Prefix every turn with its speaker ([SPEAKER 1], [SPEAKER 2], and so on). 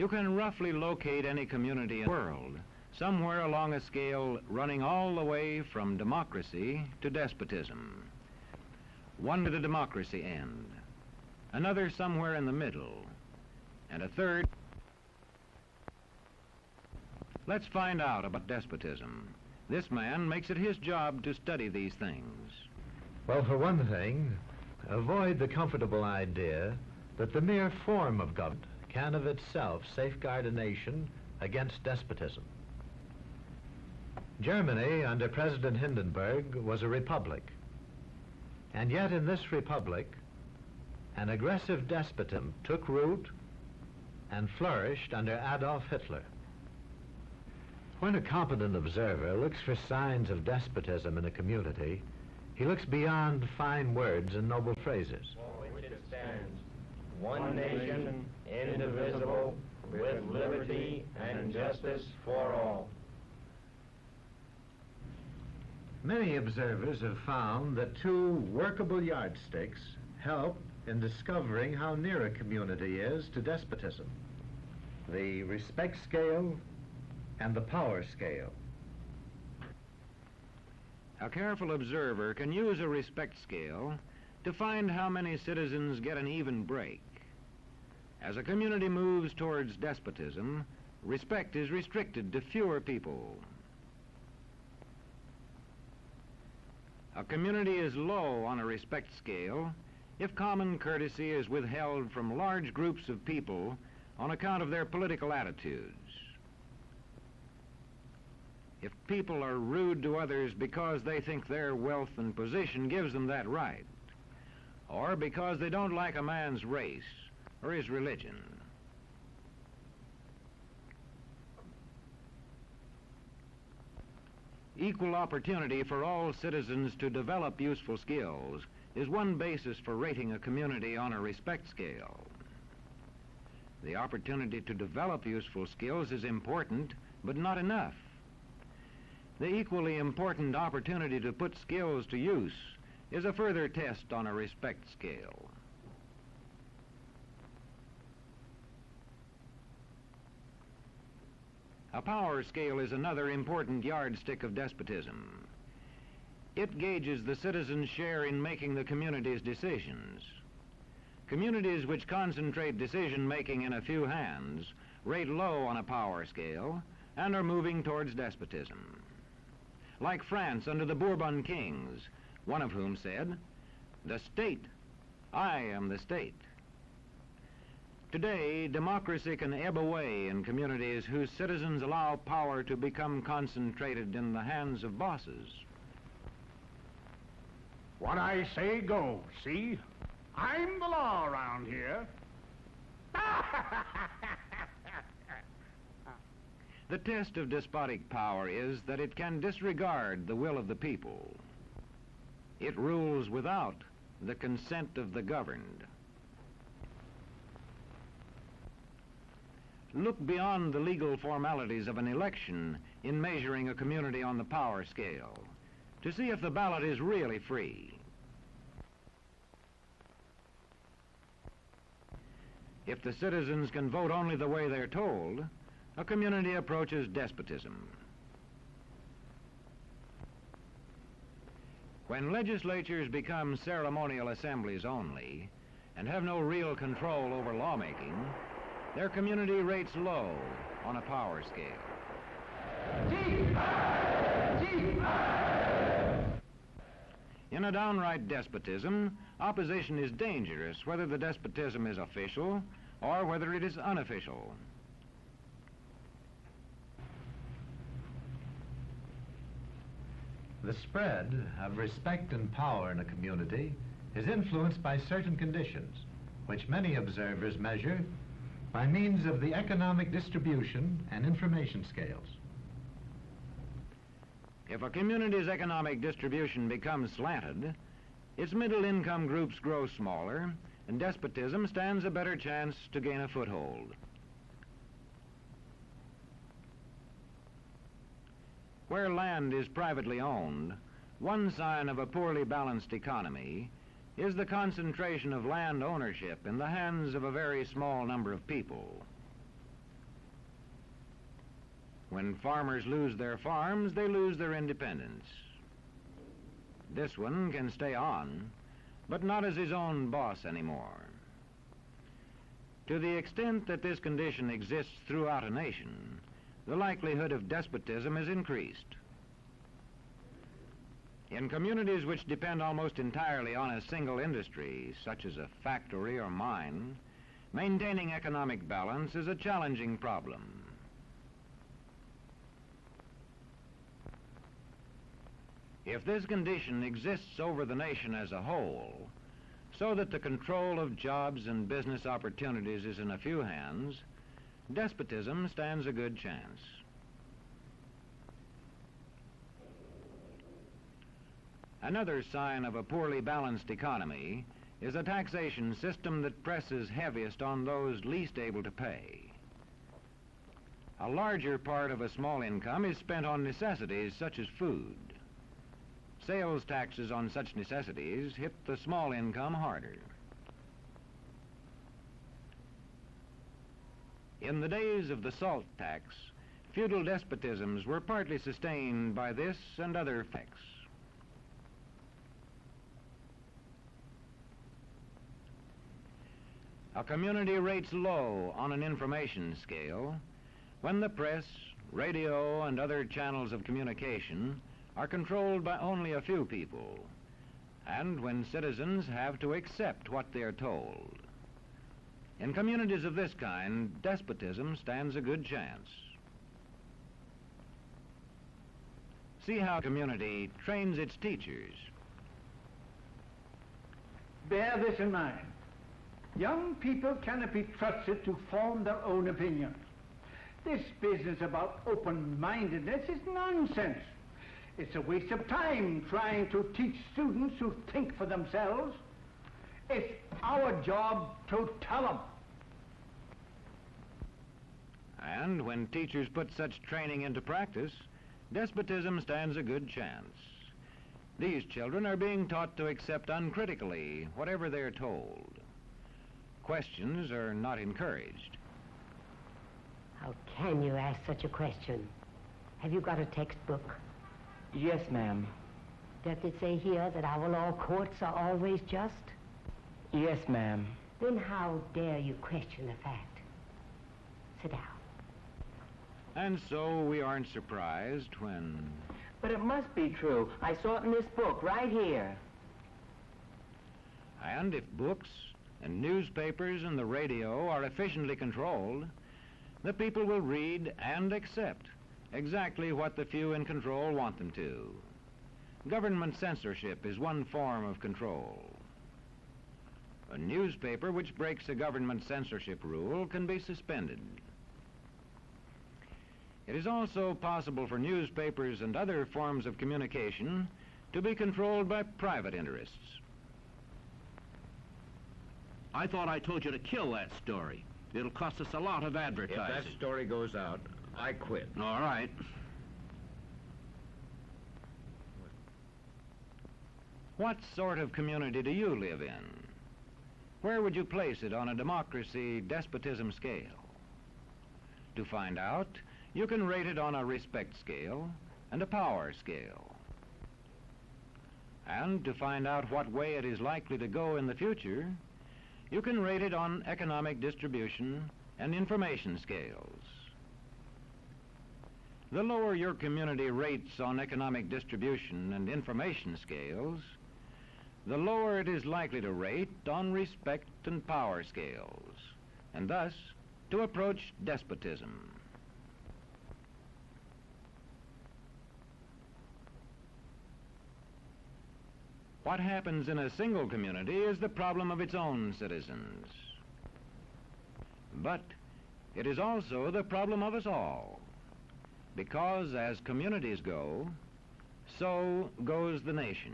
[SPEAKER 1] You can roughly locate any community in the world, somewhere along a scale running all the way from democracy to despotism. One to the democracy end, another somewhere in the middle, and a third. Let's find out about despotism. This man makes it his job to study these things.
[SPEAKER 2] Well, for one thing, avoid the comfortable idea that the mere form of government can of itself safeguard a nation against despotism. Germany, under President Hindenburg, was a republic. And yet in this republic, an aggressive despotism took root and flourished under Adolf Hitler. When a competent observer looks for signs of despotism in a community, he looks beyond fine words and noble phrases.
[SPEAKER 3] For which it stands, one nation, indivisible, with liberty and justice for all.
[SPEAKER 2] Many observers have found that two workable yardsticks help in discovering how near a community is to despotism: the respect scale and the power scale.
[SPEAKER 1] A careful observer can use a respect scale to find how many citizens get an even break. As a community moves towards despotism, respect is restricted to fewer people. A community is low on a respect scale if common courtesy is withheld from large groups of people on account of their political attitudes. If people are rude to others because they think their wealth and position gives them that right, or because they don't like a man's race or his religion. Equal opportunity for all citizens to develop useful skills is one basis for rating a community on a respect scale. The opportunity to develop useful skills is important, but not enough. The equally important opportunity to put skills to use is a further test on a respect scale. A power scale is another important yardstick of despotism. It gauges the citizens' share in making the community's decisions. Communities which concentrate decision-making in a few hands rate low on a power scale and are moving towards despotism. Like France under the Bourbon kings, one of whom said, "The state, I am the state." Today, democracy can ebb away in communities whose citizens allow power to become concentrated in the hands of bosses.
[SPEAKER 4] What I say goes, see? I'm the law around here.
[SPEAKER 1] The test of despotic power is that it can disregard the will of the people. It rules without the consent of the governed. Look beyond the legal formalities of an election in measuring a community on the power scale to see if the ballot is really free. If the citizens can vote only the way they're told, a community approaches despotism. When legislatures become ceremonial assemblies only and have no real control over lawmaking, their community rates low on a power scale. In a downright despotism, opposition is dangerous whether the despotism is official or whether it is unofficial.
[SPEAKER 2] The spread of respect and power in a community is influenced by certain conditions, which many observers measure by means of the economic distribution and information scales.
[SPEAKER 1] If a community's economic distribution becomes slanted, its middle-income groups grow smaller, and despotism stands a better chance to gain a foothold. Where land is privately owned, one sign of a poorly balanced economy is the concentration of land ownership in the hands of a very small number of people. When farmers lose their farms, they lose their independence. This one can stay on, but not as his own boss anymore. To the extent that this condition exists throughout a nation, the likelihood of despotism is increased. In communities which depend almost entirely on a single industry, such as a factory or mine, maintaining economic balance is a challenging problem. If this condition exists over the nation as a whole, so that the control of jobs and business opportunities is in a few hands, despotism stands a good chance. Another sign of a poorly balanced economy is a taxation system that presses heaviest on those least able to pay. A larger part of a small income is spent on necessities such as food. Sales taxes on such necessities hit the small income harder. In the days of the salt tax, feudal despotisms were partly sustained by this and other effects. A community rates low on an information scale when the press, radio, and other channels of communication are controlled by only a few people, and when citizens have to accept what they are told. In communities of this kind, despotism stands a good chance. See how a community trains its teachers.
[SPEAKER 4] Bear this in mind. Young people cannot be trusted to form their own opinions. This business about open-mindedness is nonsense. It's a waste of time trying to teach students who think for themselves. It's our job to tell them.
[SPEAKER 1] And when teachers put such training into practice, despotism stands a good chance. These children are being taught to accept uncritically whatever they're told. Questions are not encouraged.
[SPEAKER 5] How can you ask such a question? Have you got a textbook?
[SPEAKER 6] Yes, ma'am.
[SPEAKER 5] Does it say here that our law courts are always just?
[SPEAKER 6] Yes, ma'am.
[SPEAKER 5] Then how dare you question the fact? Sit down.
[SPEAKER 1] And so we aren't surprised when...
[SPEAKER 6] But it must be true. I saw it in this book right here.
[SPEAKER 1] And if books and newspapers and the radio are efficiently controlled, the people will read and accept exactly what the few in control want them to. Government censorship is one form of control. A newspaper which breaks a government censorship rule can be suspended. It is also possible for newspapers and other forms of communication to be controlled by private interests.
[SPEAKER 7] I thought I told you to kill that story. It'll cost us a lot of advertising.
[SPEAKER 3] If that story goes out, I quit.
[SPEAKER 7] All right.
[SPEAKER 1] What sort of community do you live in? Where would you place it on a democracy-despotism scale? To find out, you can rate it on a respect scale and a power scale. And to find out what way it is likely to go in the future, you can rate it on economic distribution and information scales. The lower your community rates on economic distribution and information scales, the lower it is likely to rate on respect and power scales, and thus to approach despotism. What happens in a single community is the problem of its own citizens. But it is also the problem of us all, because as communities go, so goes the nation.